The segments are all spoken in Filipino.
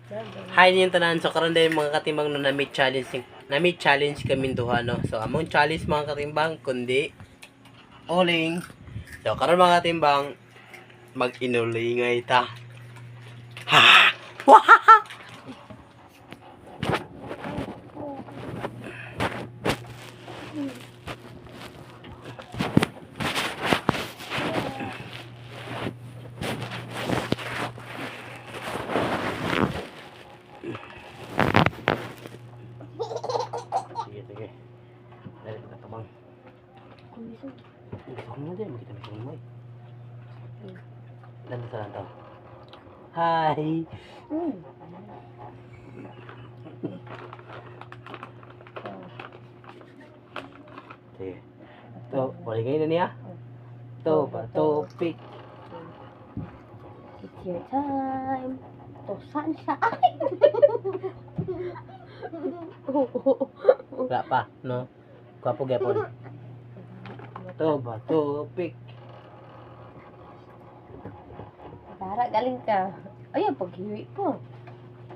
Hi niyo tanan, so karon dahil mga katimbang no na-meet challenge kami duha no. So among challenge mga katimbang kundi oling. So karon mga katimbang mag-inulingay ta. Ha! Wahaha! Sige, sige. Dali kita tabang. Gusto ko na din, makita mo mo. Dali sa lantaw. Hi! Sige. To, walingay na niya. To, ba, to, pick. It's your time. To, saan siya? Ay! Wala pa, no? Gwapo gapon. To, ba, to, pick. Tara, galing ka. Ayun, paghiwi ko.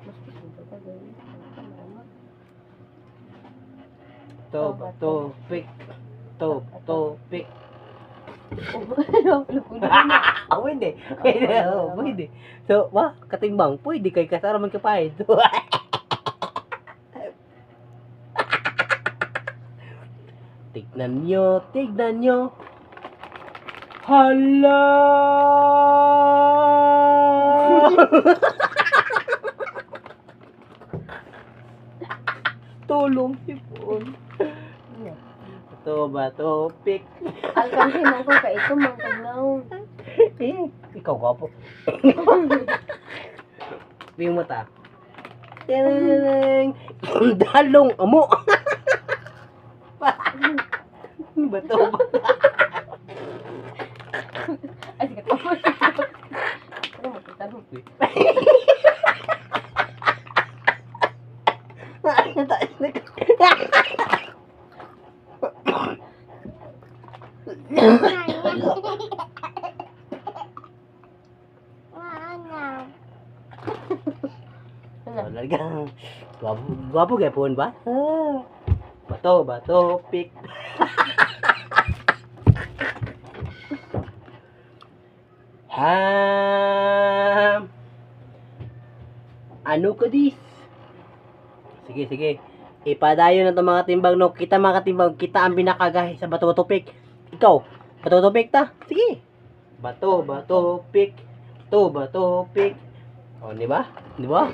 Mas gusto ka gawin. To, ba, to, pick. To, to, pick. Ano? Lupunin na. Oh, pwede. Pwede. Oh, pwede. So, wah, katimbang, pwede kay kasaraman ka pa eh. Tignan nyo, tignan nyo. Hala! Tulong sipon. To ba, to, pick. Alkansin ako ka ito, mangkagnaw. Ikaw gwapo. Yung mata. Tinang dalong amo. Bato ba? Ay, sige, tapos. Ano, magkatanong. Talagang gwapo gapon ba? Bato, bato, pick. Ano ka dis? Sige, sige. Ipadayo na to mga timbang no. Kita mga timbang, kita ang binakagahi sa bato, bato, pick. Ikaw, bato, bato, pick ta? Sige. Bato, bato, pick. To, bato, pick. O, di ba? Di ba?